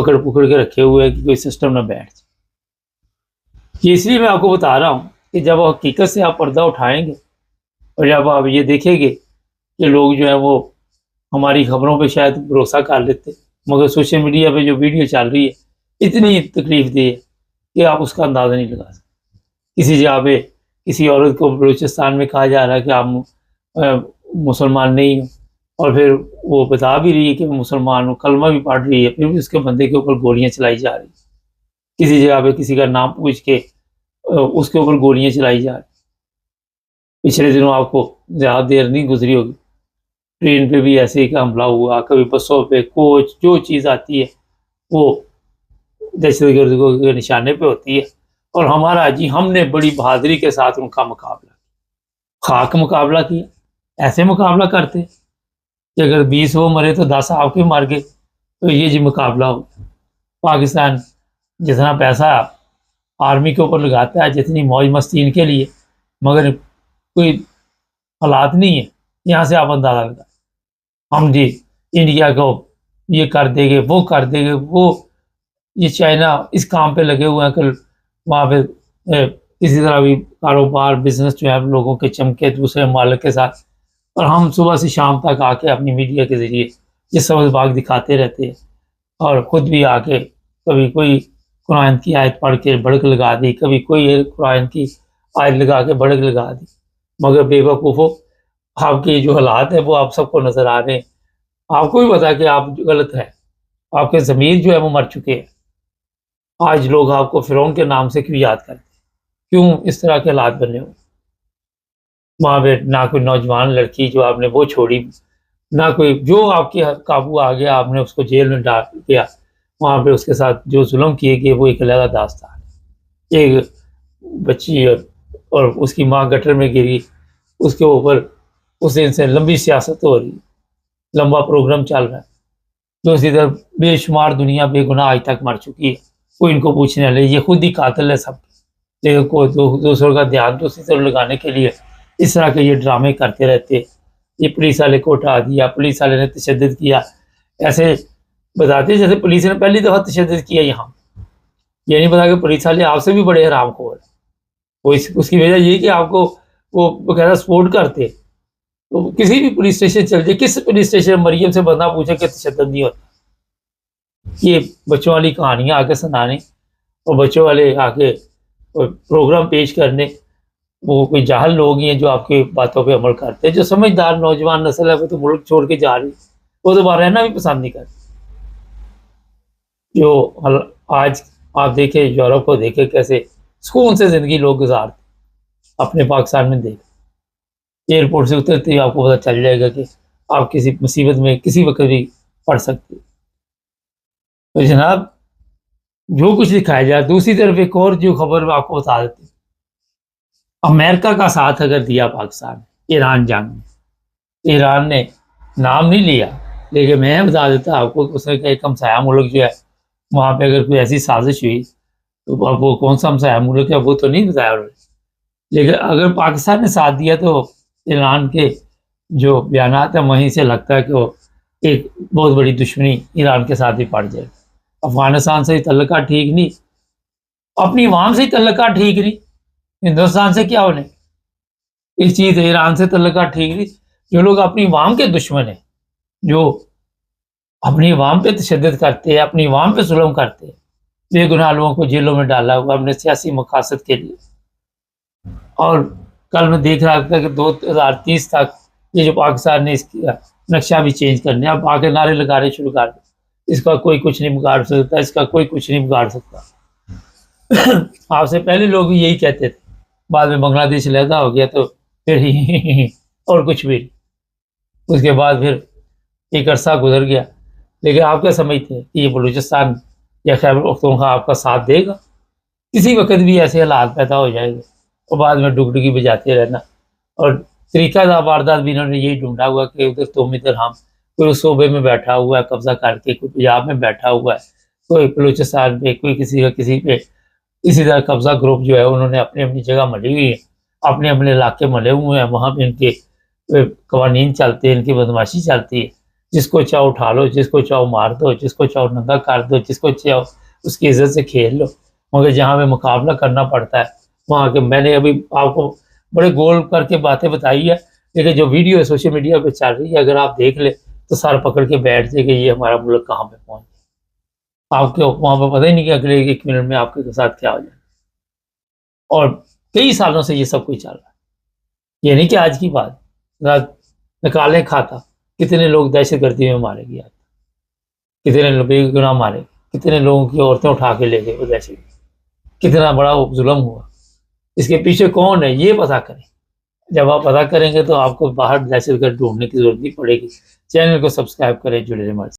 پکڑ پکڑ کے رکھے ہوئے ہیں کہ کوئی سسٹم نہ بیٹھ جائے۔ یہ اس لیے میں آپ کو بتا رہا ہوں کہ جب حقیقت سے آپ پردہ اٹھائیں گے اور جب آپ یہ دیکھیں گے کہ لوگ جو ہے وہ ہماری خبروں پہ شاید بھروسہ کر لیتے، مگر سوشل میڈیا پہ جو ویڈیو چل رہی ہے اتنی تکلیف دہ ہے کہ آپ اس کا اندازہ نہیں لگا سکتے۔ کسی جگہ پہ کسی عورت کو بلوچستان میں کہا جا رہا ہے کہ آپ مسلمان نہیں ہو، اور پھر وہ بتا بھی رہی ہے کہ میں مسلمان ہوں، کلمہ بھی پڑھ رہی ہے، پھر بھی اس کے بندے کے اوپر گولیاں چلائی جا رہی ہیں۔ کسی جگہ پہ کسی کا نام پوچھ کے اس کے اوپر گولیاں چلائی جا رہی۔ پچھلے دنوں آپ کو زیادہ دیر نہیں گزری ہوگی، ٹرین پہ بھی ایسے ہی کا حملہ ہوا، کبھی بسوں پہ، کوچ، جو چیز آتی ہے وہ دہشت گردوں کے نشانے پہ ہوتی ہے۔ اور ہمارا ہم نے بڑی بہادری کے ساتھ ان کا مقابلہ، خاک مقابلہ کیا۔ ایسے مقابلہ کرتے کہ اگر 20 وہ مرے تو 10 آپ کے مر گئے، تو یہ مقابلہ ہو۔ پاکستان جتنا پیسہ آرمی کے اوپر لگاتا ہے، جتنی موج مستی ان کے لیے، مگر کوئی حالات نہیں ہے یہاں سے آپ اندازہ لگا۔ ہم انڈیا کو یہ کر دیں گے، وہ کر دیں گے، وہ یہ چائنا اس کام پہ لگے ہوئے ہیں کہ وہاں پہ کسی طرح بھی کاروبار بزنس جو ہے لوگوں کے چمکے دوسرے ممالک کے ساتھ، اور ہم صبح سے شام تک آ کے اپنی میڈیا کے ذریعے یہ سبز باغ دکھاتے رہتے ہیں، اور خود بھی آ کے کبھی کوئی قرآن کی آیت پڑھ کے بڑک لگا دی، کبھی کوئی قرآن کی آیت لگا کے بڑک لگا دی۔ مگر بے وقوفو، آپ کے جو حالات ہیں وہ آپ سب کو نظر آ رہے ہیں، آپ کو بھی پتا کہ آپ غلط ہے، آپ کے ضمیر جو ہے وہ مر چکے ہیں۔ آج لوگ آپ کو فرعون کے نام سے کیوں یاد کرتے ہیں؟ کیوں اس طرح کے حالات بنے ہوئے؟ وہاں پہ نہ کوئی نوجوان لڑکی جو آپ نے وہ چھوڑی، نہ کوئی جو آپ کے قابو آ گیا آپ نے اس کو جیل میں ڈال دیا، وہاں پہ اس کے ساتھ جو ظلم کیے گئے وہ ایک علیحدہ داستان ہے۔ ایک بچی اور اس کی ماں گٹر میں گری، اس کے اوپر اس دن سے لمبی سیاست ہو رہی، لمبا پروگرام چل رہا ہے۔ دوسری طرف بے شمار دنیا بے گناہ آج تک مر چکی ہے، کوئی ان کو پوچھنے والے، یہ خود ہی قاتل ہے سب، لیکن کوئی دوسروں کا دھیان دوسری طرف لگانے کے لیے اس طرح کے یہ ڈرامے کرتے رہتے۔ یہ پولیس والے کو اٹھا دیا، پولیس والے نے تشدد کیا، ایسے بتاتے جیسے پولیس نے پہلی دفعہ تشدد کیا یہاں۔ یہ نہیں پتا کہ پولیس والے آپ سے بھی بڑے حرام خور ہیں۔ وہ اس کی وجہ یہ کہ آپ کو وہ باقاعدہ سپورٹ کرتے۔ تو کسی بھی پولیس اسٹیشن چل جائے، کس پولیس اسٹیشن مریم سے بندہ پوچھے کہ تشدد نہیں ہوتا۔ یہ بچوں والی کہانیاں آ کے سنانے اور بچوں والے آ کے پروگرام پیش کرنے، وہ کوئی جاہل لوگ ہی ہیں جو آپ کی باتوں پہ عمل کرتے ہیں۔ جو سمجھدار نوجوان نسل ہے وہ تو ملک چھوڑ کے جا رہی، وہ تو وہاں رہنا بھی پسند نہیں کرتے۔ جو آج آپ دیکھیں یورپ کو دیکھیں کیسے سکون سے زندگی لوگ گزارتے، اپنے پاکستان میں دیکھ ایئرپورٹ سے اترتے ہی آپ کو پتہ چل جائے گا کہ آپ کسی مصیبت میں کسی وقت بھی پڑ سکتے۔ تو جناب جو کچھ دکھایا جائے، دوسری طرف ایک اور جو خبر میں آپ کو بتا دیتے، امریکہ کا ساتھ اگر دیا پاکستان ایران جنگ میں، ایران نے نام نہیں لیا لیکن میں بتا دیتا آپ کو، اس نے ایک ہمسایہ ملک جو ہے وہاں پہ اگر کوئی ایسی سازش ہوئی تو اب وہ کون سا ہمسایہ ملک ہے وہ تو نہیں بتایا انہوں نے، لیکن اگر پاکستان نے ساتھ دیا تو ایران کے جو بیانات ہیں وہیں سے لگتا ہے کہ وہ ایک بہت بڑی دشمنی ایران کے ساتھ ہی پڑ جائے۔ افغانستان سے ہی تعلقات ٹھیک نہیں، اپنی عوام سے ہی تعلقات ٹھیک نہیں، ہندوستان سے کیا ہونے اس چیز، ایران سے تعلقات ٹھیک نہیں۔ جو لوگ اپنی عوام کے دشمن ہیں، جو اپنی عوام پہ تشدد کرتے ہیں، اپنی عوام پہ ظلم کرتے ہیں، بے گناہ لوگوں کو جیلوں میں ڈالا ہوا اپنے سیاسی مقاصد کے لیے۔ اور کل میں دیکھ رہا تھا کہ 2030 تک یہ جو پاکستان نے اس کا نقشہ بھی چینج کرنے، اب آگے نعرے لگانے شروع کر دیں، اس کا کوئی کچھ نہیں بگاڑ سکتا، اس کا کوئی کچھ نہیں بگاڑ سکتا۔ آپ سے پہلے لوگ بھی یہی کہتے تھے، بعد میں بنگلہ دیش علیحدہ ہو گیا تو پھر ہی اور کچھ بھی نہیں، اس کے بعد پھر ایک عرصہ گزر گیا۔ لیکن آپ کیا سمجھتے ہیں کہ یہ بلوچستان یا خیبر پختونخوا آپ کا ساتھ دے گا؟ کسی وقت بھی ایسے حالات پیدا ہو جائیں گے اور بعد میں ڈگڈگی بجاتے رہنا۔ اور طریقہ دا واردات بھی انہوں نے یہی ڈھونڈا ہوا کہ ادھر تم ادھر ہم، کوئی اس صوبے میں بیٹھا ہوا ہے قبضہ کر کے، کوئی پنجاب میں بیٹھا ہوا ہے، کوئی بلوچستان پہ، کوئی کسی کا کسی پہ، اسی طرح قبضہ گروپ جو ہے انہوں نے اپنی اپنی جگہ ملی ہوئی ہے، اپنے علاقے ملے ہوئے ہیں، وہاں پہ ان کے قوانین چلتے ہیں، ان کی بدماشی چلتی ہے۔ جس کو چاہو اٹھا لو، جس کو چاہو مار دو، جس کو چاہو ننگا کر دو، جس کو چاہو اس کی عزت سے کھیل لو، مگر جہاں ہمیں مقابلہ کرنا پڑتا ہے وہاں کے، میں نے ابھی آپ کو بڑے گول کر کے باتیں بتائی ہے، لیکن جو ویڈیو سوشل میڈیا پہ چل رہی ہے اگر آپ دیکھ لیں تو سر پکڑ کے بیٹھ جائے کہ یہ ہمارا ملک کہاں پہ پہنچ گیا، آپ کے وہاں پہ پتہ ہی نہیں کہ اگلے ایک منٹ میں آپ کے ساتھ کیا ہو جائے، اور کئی سالوں سے یہ سب کچھ چل رہا ہے، یہ نہیں کہ آج کی بات، نکالیں کھاتا کتنے لوگ دہشت گردی میں مارے گئے، کتنے لوگ بے گناہ مارے، کتنے لوگوں کی عورتیں اٹھا کے لے گئے وہ دہشت گرد، کتنا بڑا ظلم ہوا، اس کے پیچھے کون ہے یہ پتہ کریں، جب آپ پتہ کریں گے تو آپ کو باہر دہشت گرد ڈھونڈنے کی ضرورت نہیں پڑے گی۔ چینل کو سبسکرائب کریں، جڑے رہیں ہمارے ساتھ۔